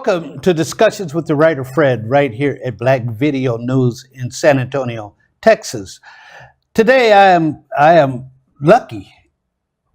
Welcome to Discussions with the Writer Fred, right here at Black Video News in San Antonio, Texas. Today I am lucky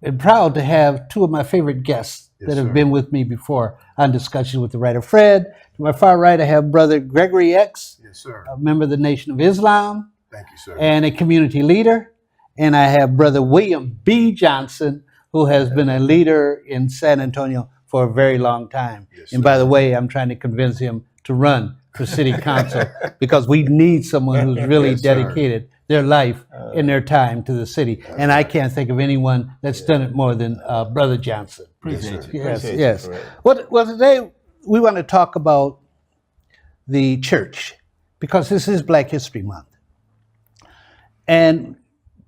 and proud to have two of my favorite guests that have been with me before on Discussions with the Writer Fred. To my far right, I have Brother Gregory X, Yes, sir. a member of the Nation of Islam Thank you, sir. and a community leader. And I have Brother William B. Johnson, who has been a leader in San Antonio for a very long time. Yes, And by the way, I'm trying to convince him to run for city council because we need someone who's really Yes, sir. dedicated their life and their time to the city. And I can't think of anyone that's done it more than Brother Johnson. Appreciate you. Yes, Appreciate yes. you, Fred. Well, today we want to talk about the church because this is Black History Month. And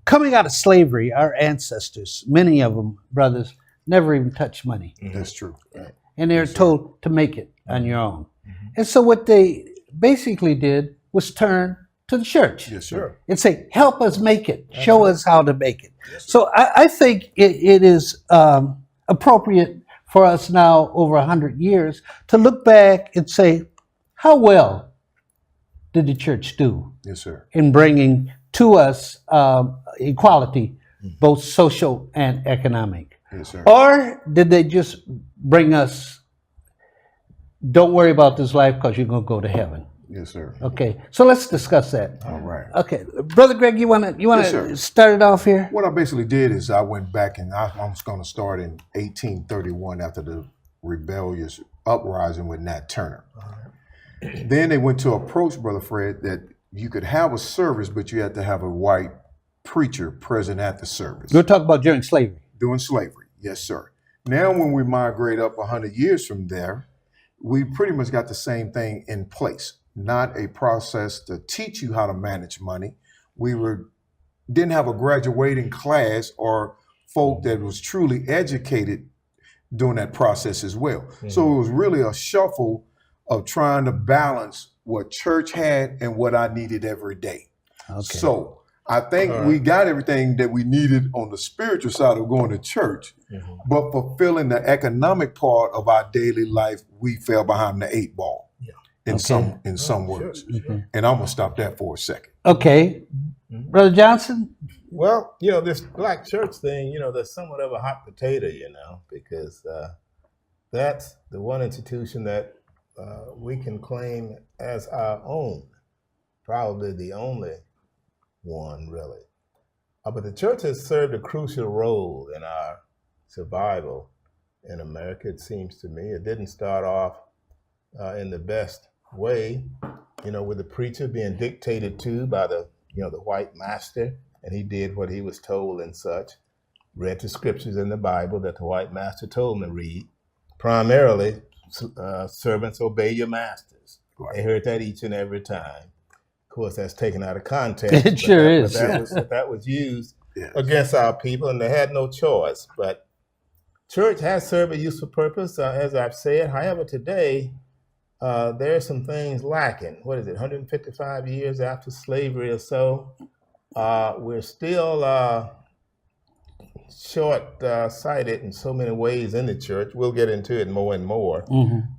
coming out of slavery, our ancestors, many of them, brothers, never even touched money. That's true. And they're told to make it on your own. And so what they basically did was turn to the church Yes, sir. and say, help us make it. Show us how to make it. So I think it is appropriate for us now, over 100 years, to look back and say, how well did the church do Yes, sir. in bringing to us equality, both social and economic? Yes, sir. Or did they just bring us, don't worry about this life because you're going to go to heaven? Yes, sir. Okay, so let's discuss that. All right. Okay, Brother Greg, you want Yes, to sir. start it off here? What I basically did is I went back and I was going to start in 1831 after the rebellious uprising with Nat Turner. Then they went to approach Brother Fred that you could have a service, but you had to have a white preacher present at the service. We're talking about during slavery. During slavery. Yes, sir. Now, when we migrate up 100 years from there, we pretty much got the same thing in place. Not a process to teach you how to manage money. Didn't have a graduating class or folk that was truly educated during that process as well. So it was really a shuffle of trying to balance what church had and what I needed every day. Okay. So I think we got everything that we needed on the spiritual side of going to church, but fulfilling the economic part of our daily life, we fell behind the 8 ball. In some words. And I'm gonna stop that for a second. Okay, Brother Johnson? Well, this black church thing, there's somewhat of a hot potato, because that's the one institution that we can claim as our own, probably the only one, really. But the church has served a crucial role in our survival in America, it seems to me. It didn't start off in the best way, with the preacher being dictated to by the white master, and he did what he was told and such, read the scriptures in the Bible that the white master told him to read. Primarily, servants obey your masters. Right. They heard that each and every time. Of course, that's taken out of context. It sure is. That was used Yes. against our people, and they had no choice. But church has served a useful purpose, as I've said. However, today, there are some things lacking. What is it, 155 years after slavery or so? We're still short-sighted in so many ways in the church. We'll get into it more and more.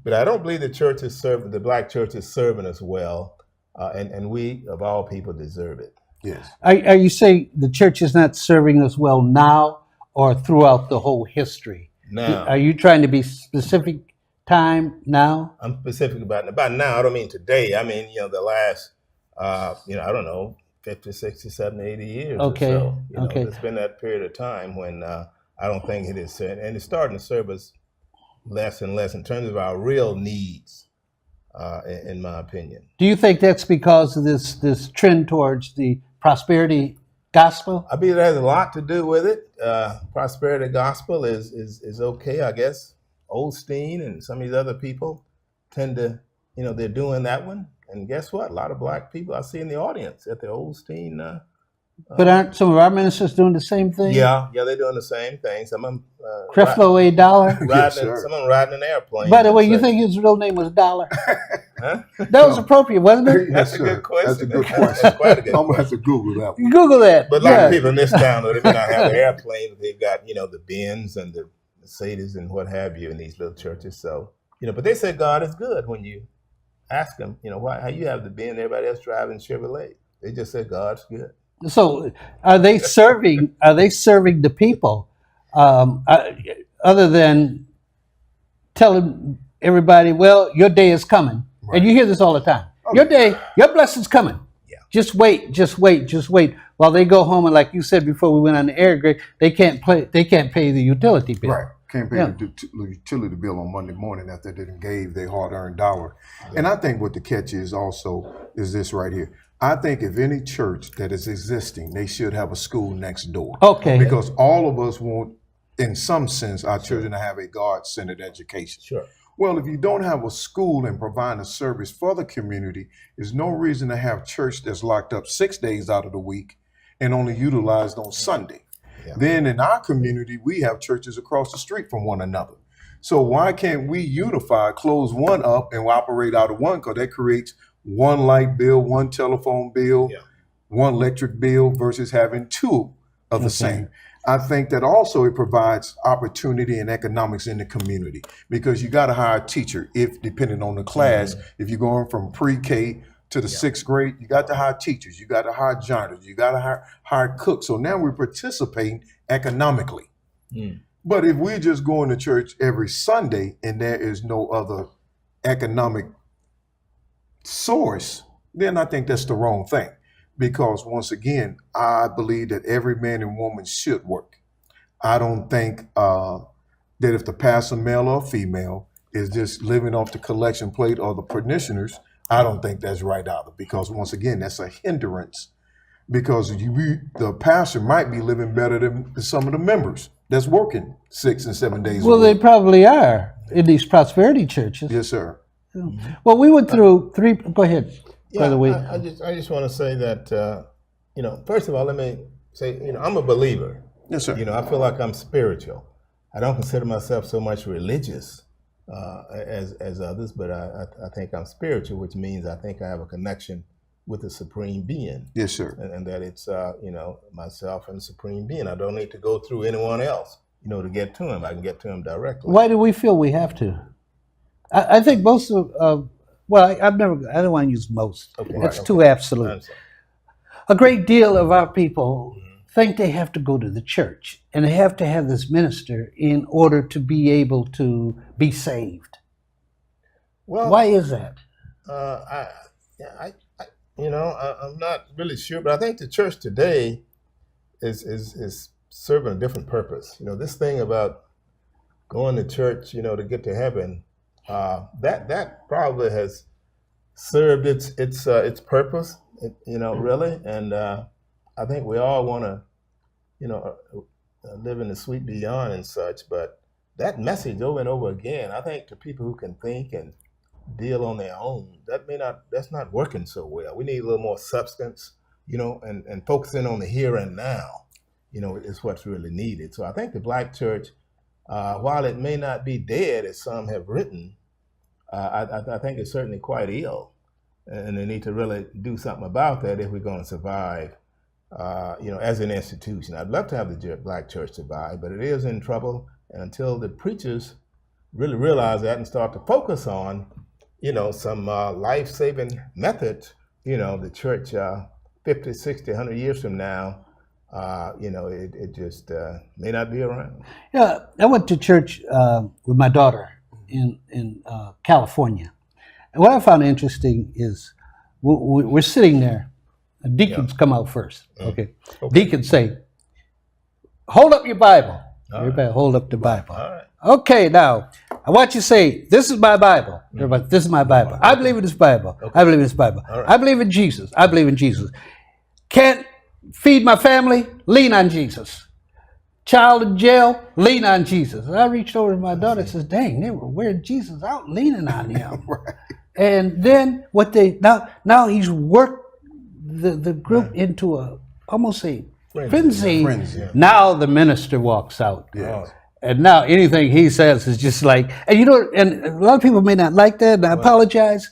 But I don't believe the black church is serving us well, and we, of all people, deserve it. Yes. Are you saying the church is not serving us well now or throughout the whole history? Now, Are you trying to be specific time now? I'm specific about now. I don't mean today. I mean, the last, I don't know, 50, 60, 70, 80 years Okay, or so. okay. It's been that period of time when I don't think it is, and it's starting to serve us less and less in terms of our real needs, in my opinion. Do you think that's because of this trend towards the prosperity gospel? I believe it has a lot to do with it. Prosperity gospel is okay, I guess. Osteen and some of these other people tend to, they're doing that one. And guess what? A lot of black people I see in the audience at the Osteen. But aren't some of our ministers doing the same thing? Yeah, they're doing the same thing. Some of them Creflo A. Dollar? Yes, some sir. of them riding an airplane. By the way, you and think his real name was Dollar? Huh? That was appropriate, wasn't it? Yes, That's a sir. good question. That's a good That's question. quite a good I'm gonna have to Google that one. Google that. But a lot Yeah. of people in this town, they may not have an airplane, but they've got, the Benz and the Mercedes and what have you in these little churches. So But they say God is good when you ask them, why how you have the Ben, everybody else driving Chevrolet. They just say God's good. So are they serving? Are they serving the people? Other than telling everybody, well, your day is coming, Right. and you hear this all the time. Your blessing's coming. Yeah. Just wait, just wait, just wait. While they go home and, like you said before we went on the air, Greg, they can't pay the utility bill. Right. Can't pay Yeah. the utility bill on Monday morning after they didn't gave their hard-earned dollar. And I think what the catch is also is this right here. I think if any church that is existing, they should have a school next door. Okay. Because all of us want, in some sense, our children to have a God-centered education. Sure. Well, if you don't have a school and provide a service for the community, there's no reason to have church that's locked up 6 days out of the week and only utilized on Sunday. Yeah. Then in our community, we have churches across the street from one another. So why can't we unify, close one up and operate out of one? Because that creates one light bill, one telephone bill, Yeah. one electric bill versus having two of the same. I think that also it provides opportunity and economics in the community because you got to hire a teacher if depending on the class. If you're going from pre-K to the sixth grade, you got to hire teachers, you got to hire janitors, you got to hire cooks. So now we're participating economically. But if we're just going to church every Sunday and there is no other economic source, then I think that's the wrong thing. Because once again, I believe that every man and woman should work. I don't think that if the pastor, male or female, is just living off the collection plate or the parishioners, I don't think that's right either. Because once again, that's a hindrance. Because the pastor might be living better than some of the members that's working 6 and 7 days Well, a they week. probably are in these prosperity churches. Yes, sir. Well, we went through three. Go ahead. By the way, I just want to say that first of all, let me say I'm a believer. Yes, sir. I feel like I'm spiritual. I don't consider myself so much religious as others, but I think I'm spiritual, which means I think I have a connection with the Supreme Being, Yes, sir. and that it's myself and the Supreme Being. I don't need to go through anyone else, to get to Him. I can get to Him directly. why do we feel we have to? I think most of, well, I don't want to use most. Okay, That's right, too okay. absolute. I'm sorry. A great deal of our people think they have to go to the church and they have to have this minister in order to be able to be saved. Well, Why is that? I'm not really sure, but I think the church today is serving a different purpose. This thing about going to church, to get to heaven, that probably has served its purpose, really. And I think we all want to, live in the sweet beyond and such. But that message over and over again, I think to people who can think and deal on their own, that's not working so well. We need a little more substance, and focusing on the here and now, is what's really needed. So I think the Black church, while it may not be dead as some have written, I think it's certainly quite ill, and they need to really do something about that if we're going to survive, as an institution. I'd love to have the Black church survive, but it is in trouble, and until the preachers really realize that and start to focus on some life-saving methods, the church 50, 60, 100 years from now, it just may not be around. Yeah, I went to church with my daughter in California. And what I found interesting is we're sitting there. Deacons come out first. Okay. Deacons say, hold up your Bible. Everybody hold up the Bible. All right. Okay, now, I want you to say, this is my Bible. Everybody, this is my Bible. I believe in this Bible. I believe in this Bible. right. I believe in Jesus. I believe in Jesus. Can't feed my family? Lean on Jesus. Child in jail? Lean on Jesus. And I reached over to my daughter and says, dang, they were wearing Jesus out, leaning on him. Right. And then now he's worked the group into almost a frenzy. Frenzy. Now the minister walks out. Yeah. And now anything he says is just like, and and a lot of people may not like that, and I apologize.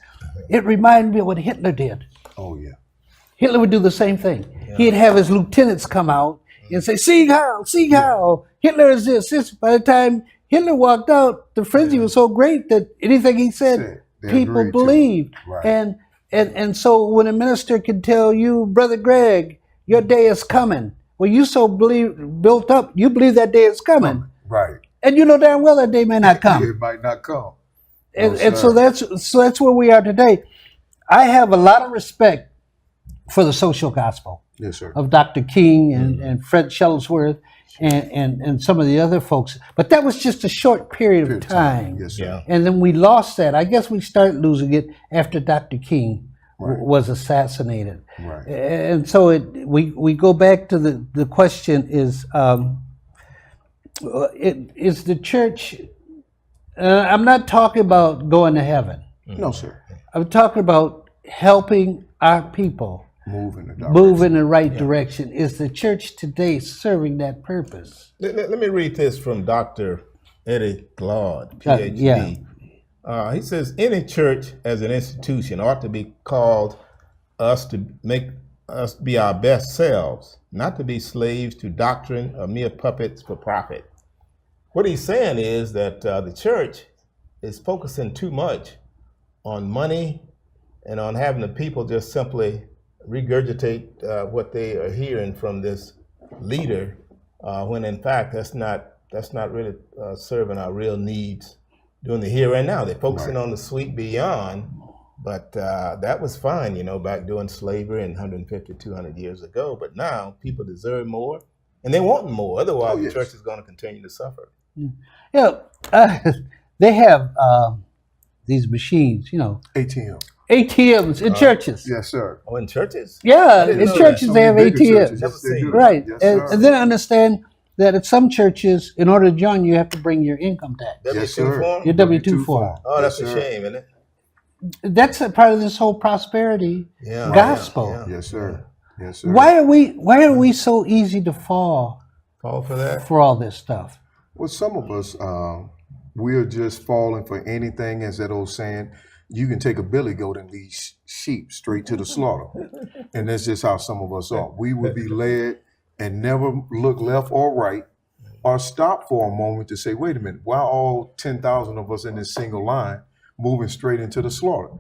It reminded me of what Hitler did. Oh, yeah. Hitler would do the same thing. He'd have his lieutenants come out and say, Sieg Heil, Sieg Heil, Hitler is this. By the time Hitler walked out, the frenzy was so great that anything he said, They people agreed to. believed. Right. And so when a minister can tell you, Brother Greg, your day is coming. Well, you so built up, you believe that day is coming. Right. And you know damn well that day may not come. It might not come. And so that's where we are today. I have a lot of respect for the social gospel Yes, sir. of Dr. King and Fred Shuttlesworth and some of the other folks. But that was just a short period of time. Yes, sir. Yeah. And then we lost that. I guess we started losing it after Dr. King Right. was assassinated. Right. And so we go back to the question is the church, I'm not talking about going to heaven. No, sir. I'm talking about helping our people Move in the direction. move in the right direction. Is the church today serving that purpose? Let me read this from Dr. Eddie Glaude, PhD. yeah. He says, any church as an institution ought to be called us to make us be our best selves, not to be slaves to doctrine or mere puppets for profit. What he's saying is that the church is focusing too much on money and on having the people just simply regurgitate what they are hearing from this leader, when in fact that's not really serving our real needs during the here and now. They're focusing on the sweet beyond, but that was fine, back during slavery and 150, 200 years ago. But now people deserve more, and they want more. Otherwise, the church is going to continue to suffer. Yeah, they have these machines, ATM. ATMs in churches. Yes, sir. Oh, in churches? Yeah, didn't in know churches that. they have Bigger ATMs. churches, Never yes, they seen do. it. Right. Yes, and sir. then I understand that at some churches, in order to join, you have to bring your income tax, Yes, W2 sir. form? your W-2 form. Oh, that's Yes, a sir. shame, isn't it? That's a part of this whole prosperity Yeah. gospel. Yeah. Yes, sir. Yes, sir. Why are we so easy to fall Fall for that? for all this stuff? Well, some of us, we're just falling for anything, as that old saying, you can take a billy goat and lead sheep straight to the slaughter. And that's just how some of us are. We would be led and never look left or right or stop for a moment to say, wait a minute, why all 10,000 of us in this single line moving straight into the slaughter?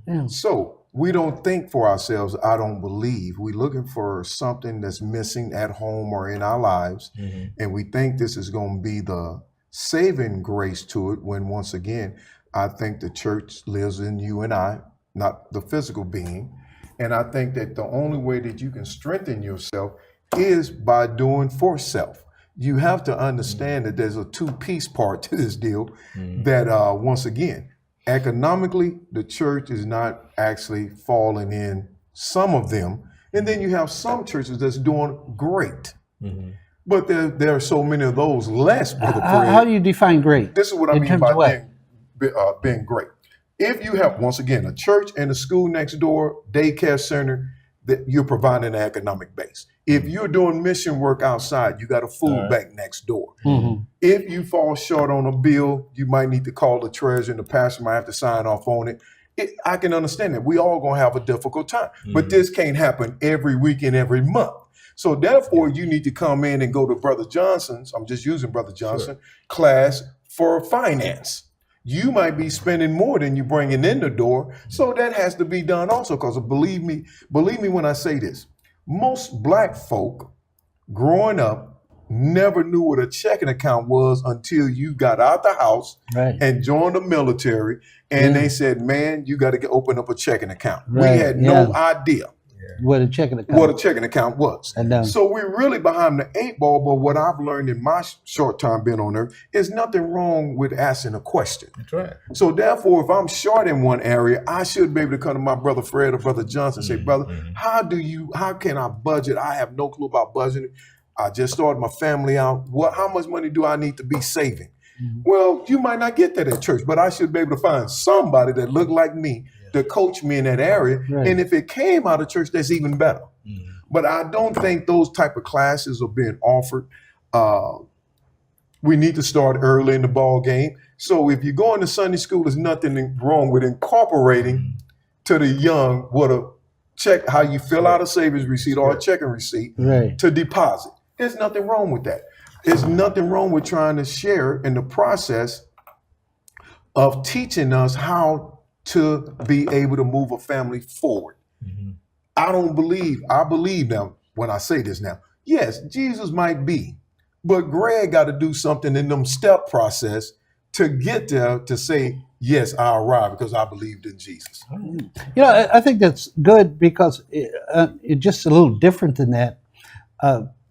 Yeah. So we don't think for ourselves, I don't believe. We're looking for something that's missing at home or in our lives. And we think this is going to be the saving grace to it, when once again, I think the church lives in you and I, not the physical being. And I think that the only way that you can strengthen yourself is by doing for self. You have to understand that there's a two-piece part to this deal, that once again, economically, the church is not actually falling in, some of them. And then you have some churches that's doing great. But there are so many of those less, Brother Fred. How do you define great? This is what I In mean terms by of what? being great. If you have, once again, a church and a school next door, daycare center, that you're providing an economic base. If you're doing mission work outside, you got a food bank next door. If you fall short on a bill, you might need to call the treasurer, and the pastor might have to sign off on it. I can understand that. We all gonna have a difficult time, but this can't happen every week and every month. So therefore, you need to come in and go to Brother Johnson's, I'm just using Brother Johnson, class for finance. You might be spending more than you bringing in the door. So that has to be done also, because believe me when I say this, most black folk growing up never knew what a checking account was until you got out the house Right. and joined the military, and they said, man, you got to open up a checking account. Right, We had no idea What a checking account. what a checking account was. And, So we're really behind the eight ball, but what I've learned in my short time being on earth is nothing wrong with asking a question. That's right. So therefore, if I'm short in one area, I should be able to come to my brother Fred or brother Johnson and say, brother, how can I budget? I have no clue about budgeting. I just started my family out. How much money do I need to be saving? Well, you might not get that at church, but I should be able to find somebody that looked like me to coach me in that area. Right. And if it came out of church, that's even better. But I don't think those type of classes are being offered. We need to start early in the ball game. So if you're going to Sunday school, there's nothing wrong with incorporating to the young what a check, how you fill out a savings receipt or a checking receipt Right. to deposit. There's nothing wrong with that. There's nothing wrong with trying to share in the process of teaching us how to be able to move a family forward. I believe now, when I say this now, yes, Jesus might be, but Greg got to do something in them step process to get there to say, yes, I arrived because I believed in Jesus. You know, I think that's good because it's just a little different than that.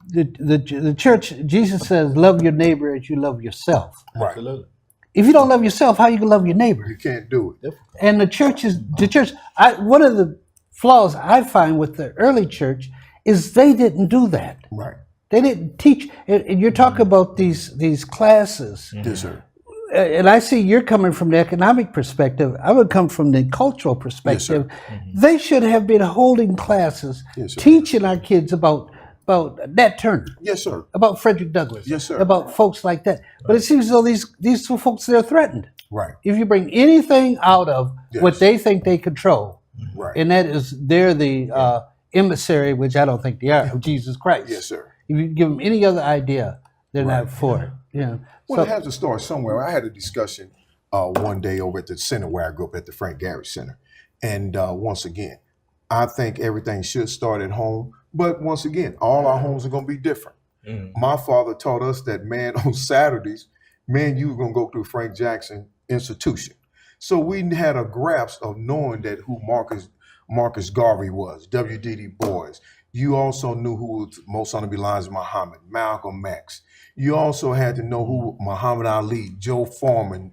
The church, Jesus says, love your neighbor as you love yourself. Right. Absolutely. If you don't love yourself, how you can love your neighbor? You can't do it. And the church. One of the flaws I find with the early church is they didn't do that. Right. They didn't teach. And you're talking about these classes. Yes, sir. And I see you're coming from the economic perspective. I would come from the cultural perspective. They should have been holding classes, Yes, sir. teaching our kids about Nat Turner, Yes, sir. about Frederick Douglass, Yes, sir. about folks like that. But it seems as though these two folks, they're threatened. Right. If you bring anything out of what Yes. they think they control, Right. and that is they're the emissary, which I don't think they are, of Jesus Christ. Yes, sir. If you give them any other idea, they're not for it. Yeah. Well, So- it has to start somewhere. I had a discussion one day over at the center where I grew up at the Frank Gehry Center. And once again, I think everything should start at home. But once again, all our homes are going to be different. My father taught us that, man, on Saturdays, man, you were going to go through Frank Jackson Institution. So we had a grasp of knowing that who Marcus Garvey was, W.D.D. Boys. You also knew who was Most Honorable Elijah Muhammad, Malcolm X. You also had to know who Muhammad Ali, Joe Foreman,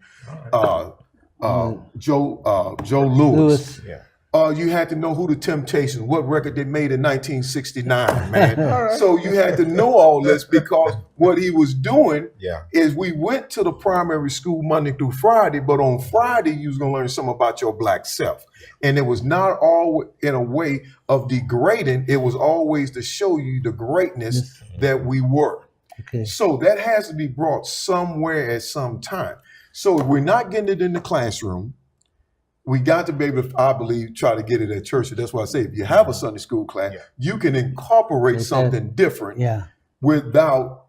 Joe Lewis. Yeah. You had to know who the Temptations, what record they made in 1969, man. So you had to know all this because what he was doing Yeah. is we went to the primary school Monday through Friday, but on Friday you was gonna learn something about your black self. And it was not all in a way of degrading, it was always to show you the greatness that we were. Okay. So that has to be brought somewhere at some time. So if we're not getting it in the classroom, we got to be able to, I believe, try to get it at church. That's why I say if you have a Sunday school class, you can incorporate Okay. something different Yeah. without,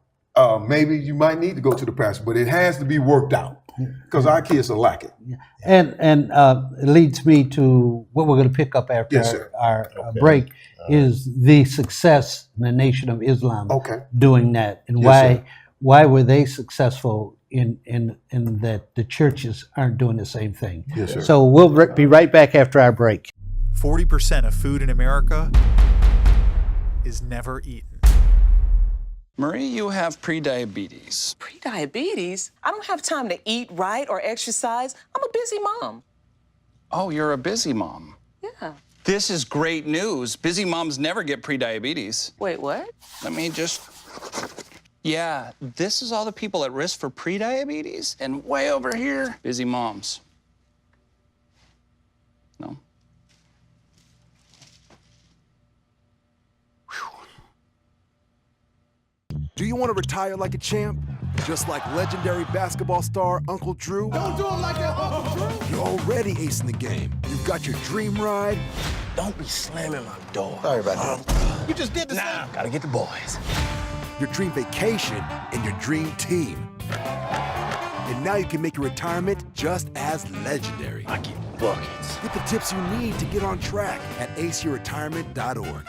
maybe you might need to go to the pastor, but it has to be worked out because our kids are lacking. And it leads me to what we're going to pick up after Yes, sir. our break is the success in the Nation of Islam Okay. doing that, and Yes, why were they successful in that the churches aren't doing the same thing. Yes, sir. So we'll be right back after our break. 40% of food in America is never eaten. Marie, you have prediabetes. Prediabetes? I don't have time to eat right or exercise. I'm a busy mom. Oh, you're a busy mom. Yeah. This is great news. Busy moms never get prediabetes. Wait, what? Let me just... Yeah, this is all the people at risk for prediabetes, and way over here, busy moms. No? Do you want to retire like a champ? Just like legendary basketball star Uncle Drew? Don't do him like that, Uncle Drew! You're already acing the game. You've got your dream ride. Don't be slamming my door. Sorry about that. You just did the same. Gotta get the boys. Your dream vacation, and your dream team. And now you can make your retirement just as legendary. I get buckets. Get the tips you need to get on track at aceyourretirement.org.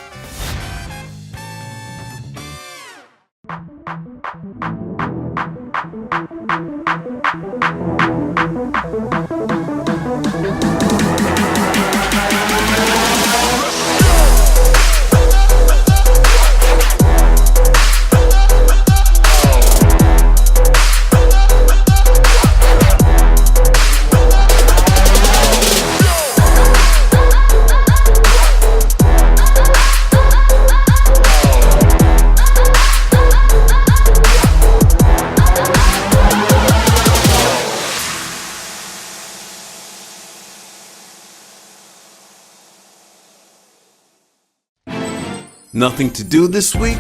Nothing to do this week?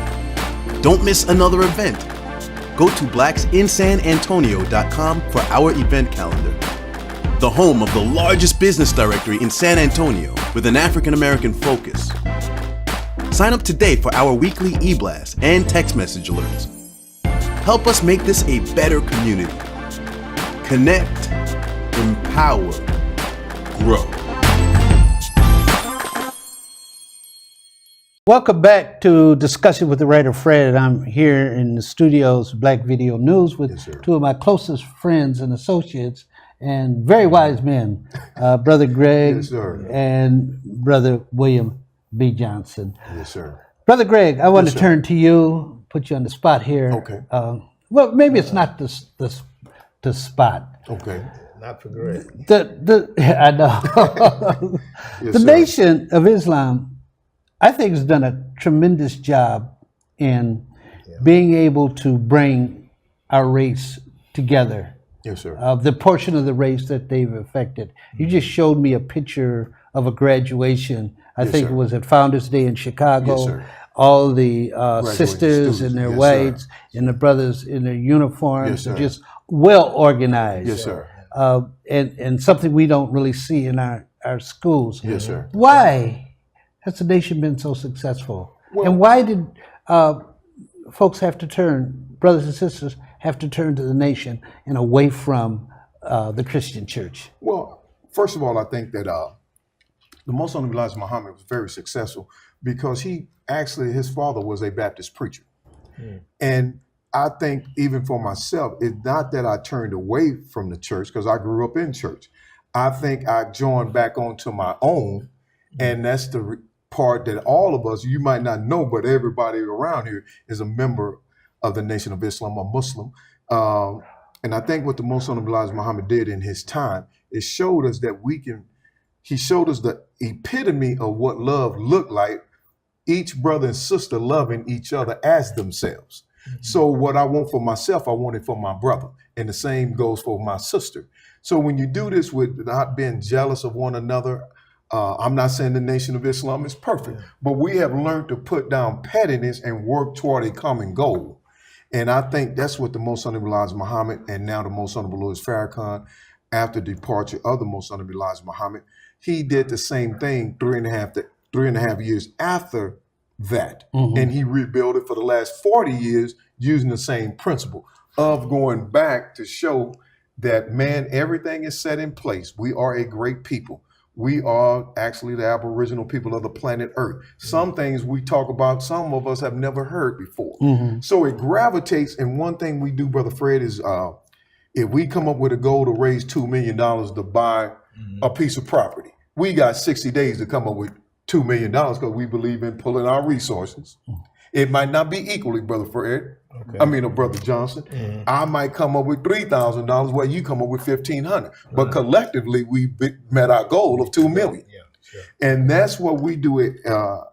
Don't miss another event. Go to blacksinsanantonio.com for our event calendar. The home of the largest business directory in San Antonio with an African American focus. Sign up today for our weekly e-blast and text message alerts. Help us make this a better community. Connect, empower, grow. Welcome back to Discussion with the Writer Fred. I'm here in the studios of Black Video News with two of my closest friends and associates and very wise men, Brother Greg and Brother William B. Johnson. Yes, sir. Brother Greg, I want to turn to you, put you on the spot here. Okay. Well, maybe it's not the spot. Okay. Not for Greg. I know. Yes, The sir. Nation of Islam, I think, has done a tremendous job in being able to bring our race together. Yes, sir. The portion of the race that they've affected. You just showed me a picture of a graduation. I think sir. it was at Founders Day in Chicago. Yes, sir. All the Graduating sisters in students. their Yes, whites and the brothers in their uniforms, Yes, sir. just well organized. Yes, sir. And something we don't really see in our schools. Yes, sir. Why has the nation been so successful? Well- And why did folks have to turn, brothers and sisters, have to turn to the nation and away from the Christian church? Well, first of all, I think that the Most Honorable Elijah Muhammad was very successful because his father was a Baptist preacher. And I think even for myself, it's not that I turned away from the church because I grew up in church. I think I joined back onto my own, and that's the part that all of us, you might not know, but everybody around here is a member of the Nation of Islam, a Muslim. And I think what the Most Honorable Elijah Muhammad did in his time, it showed us that he showed us the epitome of what love looked like, each brother and sister loving each other as themselves. So what I want for myself, I want it for my brother. And the same goes for my sister. So when you do this with not being jealous of one another, I'm not saying the Nation of Islam is perfect, but we have learned to put down pettiness and work toward a common goal. And I think that's what the Most Honorable Elijah Muhammad and now the Most Honorable Louis Farrakhan, after the departure of the Most Honorable Elijah Muhammad, he did the same thing 3.5 years after that. And he rebuilt it for the last 40 years using the same principle of going back to show that, man, everything is set in place. We are a great people. We are actually the Aboriginal people of the planet Earth. Some things we talk about, some of us have never heard before. So it gravitates, and one thing we do, Brother Fred, is if we come up with a goal to raise $2 million to buy a piece of property, we got 60 days to come up with $2 million because we believe in pulling our resources. It might not be equally, Brother Fred. Brother Johnson. I might come up with $3,000 while you come up with $1,500. But collectively, we met our goal of $2 million. And that's what we do it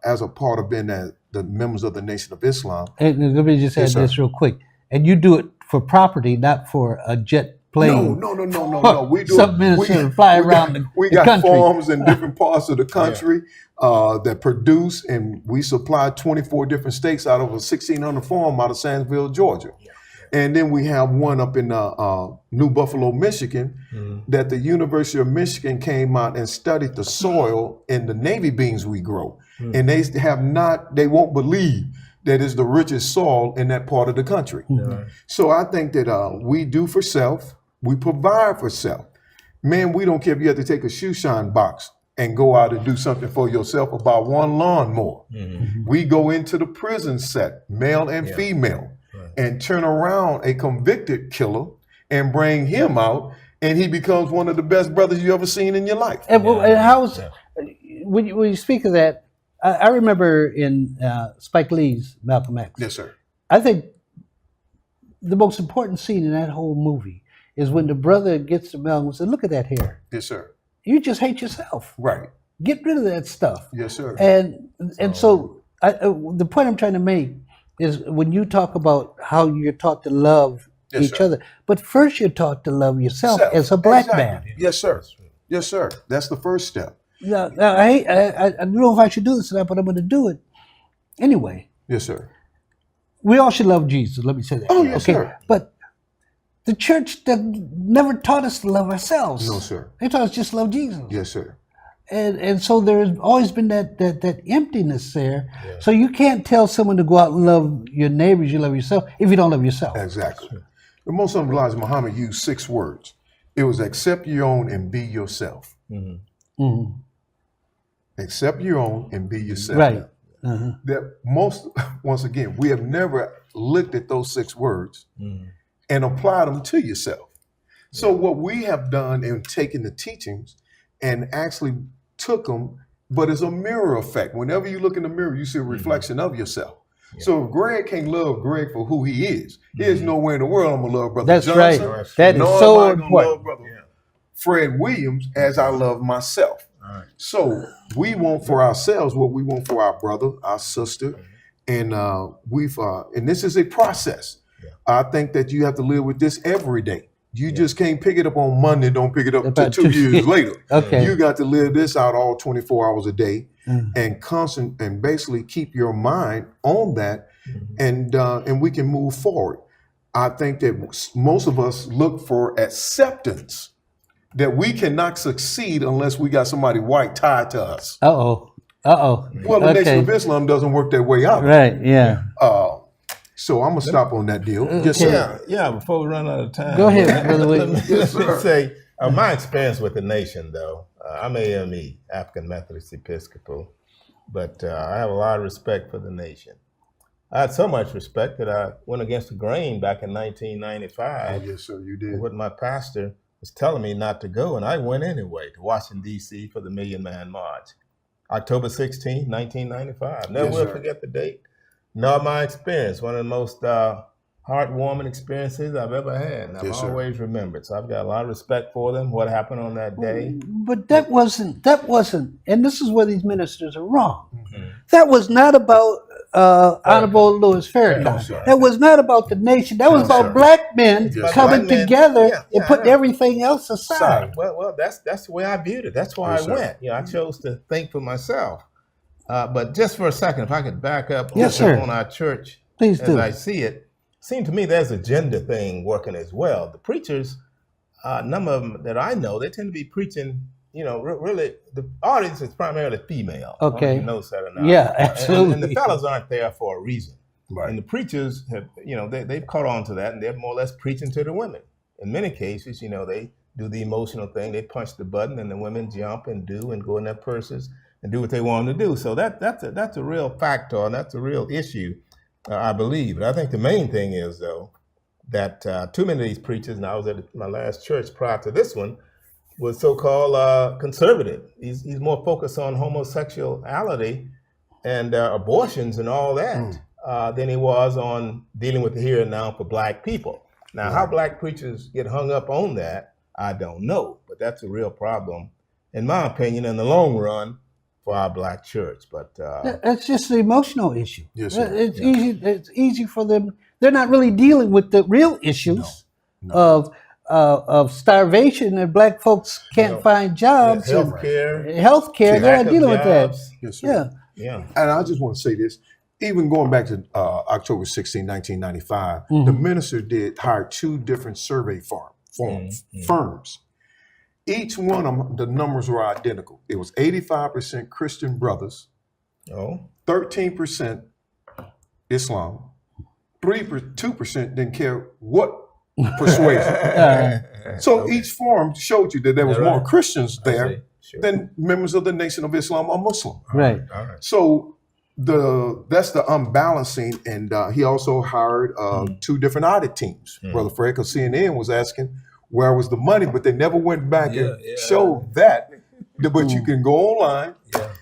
as a part of being the members of the Nation of Islam. And let me just add this real quick. And you do it for property, not for a jet plane. No. We do Some minister fly around the We got country. farms in different parts of the country that produce, and we supply 24 different states out of a 1,600 farm out of Sandsville, Georgia. And then we have one up in New Buffalo, Michigan, that the University of Michigan came out and studied the soil and the navy beans we grow. And they won't believe that is the richest soil in that part of the country. So I think that we do for self, we provide for self. Man, we don't care if you have to take a shoe shine box and go out and do something for yourself about one lawnmower. We go into the prison set, male and female, and turn around a convicted killer and bring him out, and he becomes one of the best brothers you ever seen in your life. And when you speak of that, I remember in Spike Lee's Malcolm X. Yes, sir. I think the most important scene in that whole movie is when the brother gets to Malcolm and says, "Look at that hair. Yes, sir. You just hate yourself. Right. Get rid of that stuff." Yes, sir. And so the point I'm trying to make is when you talk about how you're taught to love each other, but first you're taught to love yourself as a black man. Yes, sir. Yes, sir. That's the first step. Now I don't know if I should do this or not, but I'm going to do it anyway. Yes, sir. We all should love Jesus. Let me say that. Oh, yes, sir. But the church never taught us to love ourselves. No, sir. They taught us just love Jesus. Yes, sir. And so there's always been that emptiness there. So you can't tell someone to go out and love your neighbors, you love yourself, if you don't love yourself. Exactly. The most Elijah Muhammad used 6 words. It was accept your own and be yourself. Accept your own and be yourself. Right. That most, once again, we have never looked at those 6 words and applied them to yourself. So what we have done in taking the teachings and actually took them, but it's a mirror effect. Whenever you look in the mirror, you see a reflection of yourself. So if Greg can't love Greg for who he is, there's nowhere in the world I'm gonna love Brother That's Johnson. right. That is nor so am I gonna important. love Brother Fred Williams as I love myself. So we want for ourselves what we want for our brother, our sister, and and this is a process. I think that you have to live with this every day. You just can't pick it up on Monday, don't pick it up until About 2 years later. Okay. You got to live this out all 24 hours a day and basically keep your mind on that, and we can move forward. I think that most of us look for acceptance, that we cannot succeed unless we got somebody white tied to us. Well, Well, the Nation of Islam doesn't work that way out. Right, yeah. So I'm gonna stop on that deal. Yes, sir. Yeah, before we run out of time. Go ahead, Brother Let me Williams. say, my experience with the nation, though, I'm AME, African Methodist Episcopal, but I have a lot of respect for the nation. I had so much respect that I went against the grain back in 1995. Yes, sir, you did. What my pastor was telling me not to go, and I went anyway to Washington, D.C. for the Million Man March. October 16, 1995. Never Yes, will sir. forget the date. Nor my experience, one of the most heartwarming experiences I've ever had, and I've Yes, sir. always remembered. So I've got a lot of respect for them, what happened on that day. But that wasn't, and this is where these ministers are wrong. That was not about Honorable Louis Farrakhan. No, sir. That was not about the nation. That was about sir. black men Yes, coming black men, together yeah, and putting I know. everything else aside. Well, that's the way I viewed it. That's why Yes, I sir. went. I chose to think for myself. But just for a second, if I could back up Yes, sir. on our church, Please as do. I see it, seemed to me there's a gender thing working as well. The preachers, a number of them that I know, they tend to be preaching, really, the audience is primarily female. I don't know Okay. if you notice that or not. Yeah, And absolutely. the fellas aren't there for a reason. Right. And the preachers have, they've caught on to that, and they're more or less preaching to the women. In many cases, they do the emotional thing. They punch the button, and the women jump and do and go in their purses and do what they want them to do. So that's a real factor, and that's a real issue, I believe. But I think the main thing is, though, that too many of these preachers, and I was at my last church prior to this one, was so-called conservative. He's more focused on homosexuality and abortions and all that than he was on dealing with the here and now for black people. Now, how black preachers get hung up on that, I don't know, but that's a real problem, in my opinion, in the long run for our black church. But That's just an emotional issue. Yes, sir. It's easy. It's easy for them. They're not really dealing with the real issues of starvation, and black folks can't find jobs. and healthcare, They're lack not of dealing with that. jobs. Yes, sir. Yeah. And I just want to say this. Even going back to October 16, 1995, the minister hired 2 different survey firms. Each one of them, the numbers were identical. It was 85% Christian brothers, Oh, 13% Islam, 2% didn't care what persuasion. So each form showed you that there was Yeah, more right. Christians I there see. Sure. than members of the Nation of Islam or Muslim. Right. All right. So that's the unbalancing, and he also hired 2 different audit teams. Brother Fred, because CNN was asking where was the money, but they never went back and showed that. But you can go online.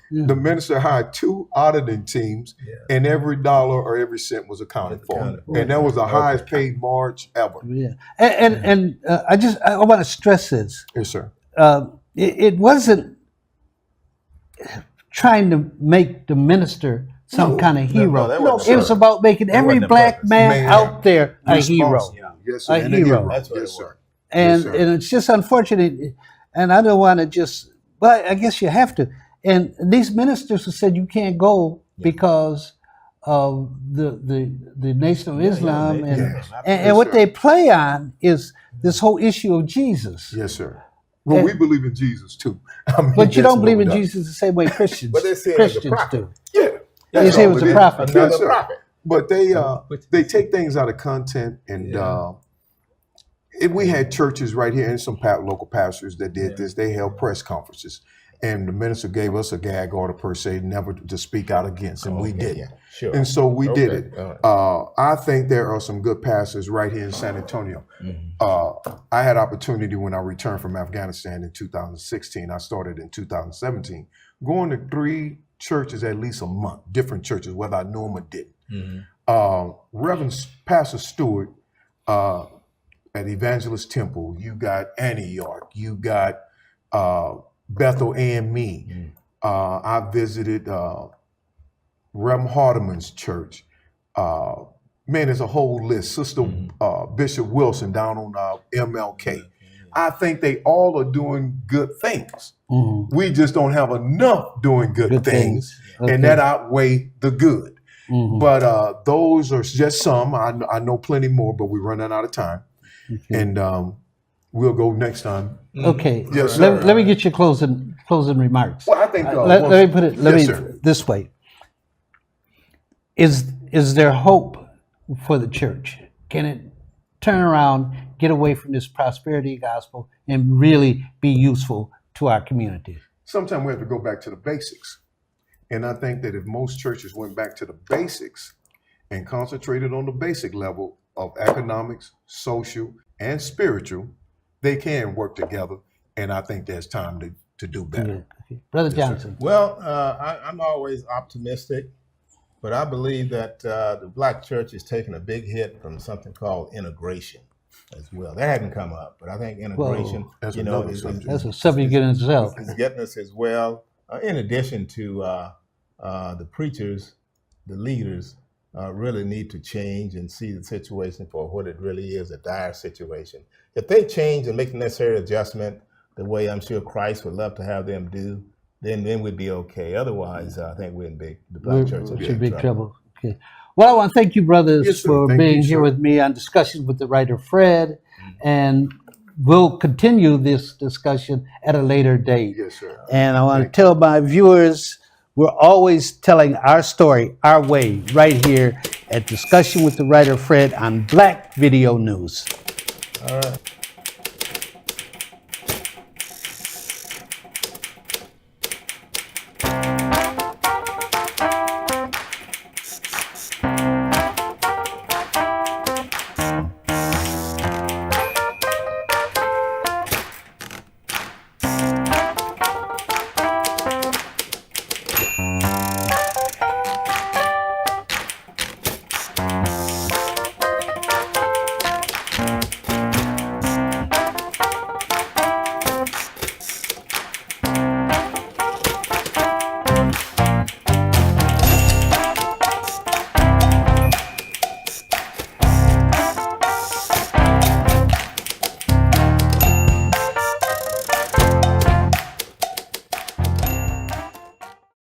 The minister hired 2 auditing teams, and every dollar or every cent was accounted for, and that was the highest paid March ever. Yeah. And I want to stress this. Yes, sir. It wasn't trying to make the minister some kind of hero. that wasn't It was sir. about making every wasn't the black purpose. man out there a hero. Responsible. Yes, sir. A And hero. That's what yes, it sir. was. And Yes, sir. and it's just unfortunate, and I don't want to just, but I guess you have to. And these ministers who said you can't go because of the Nation of Islam, Yes, and what sir. they play on is this whole issue of Jesus. Yes, sir. Well, we believe in Jesus too. I mean, But you that's don't believe no in doubt. Jesus the same way Christians But they say it as a Christians prophet. do. Yeah, They that's say it all was a is. prophet. Another Yes, sir. prophet. But they take things out of content, and we had churches right here and some local pastors that did this. They held press conferences, and the minister gave us a gag order per se, never to speak out against, and we didn't. Yeah, sure. And so we did Okay, it. all I think there are some good pastors right here in San Antonio. I had opportunity when I returned from Afghanistan in 2016. I started in 2017, going to 3 churches at least a month, different churches, whether I knew them or didn't. Reverend Pastor Stewart at Evangelist Temple, you got Antioch, you got Bethel AME. I visited Reverend Hardeman's church. Man, there's a whole list. Sister Bishop Wilson down on MLK. I think they all are doing good things. We just don't have enough doing good things, Okay. and that outweigh the good. But those are just some. I know plenty more, but we're running out of time. And we'll go next time. Okay. Yes, sir. Let me get your closing remarks. Well, I think let me put it Yes, sir. this way. Is there hope for the church? Can it turn around, get away from this prosperity gospel, and really be useful to our community? Sometimes we have to go back to the basics. And I think that if most churches went back to the basics and concentrated on the basic level of economics, social, and spiritual, they can work together. And I think there's time to do better. Okay. Brother Johnson. Well, I'm always optimistic, but I believe that the black church is taking a big hit from something called integration as well. That hadn't come up, but I think integration, That's you know, another subject. That's a subject in itself. is getting us as well. In addition to the preachers, the leaders really need to change and see the situation for what it really is, a dire situation. If they change and make the necessary adjustment the way I'm sure Christ would love to have them do, then we'd be okay. Otherwise, I think we're in the black church We're is in big trouble. Okay. Well, I want to thank you, brothers, Yes, sir. for Thank being you, here sir. with me on discussions with the writer Fred, and we'll continue this discussion at a later date. Yes, sir. And I want to tell my viewers, we're always telling our story, our way, right here at Discussion with the Writer Fred on Black Video News. All right.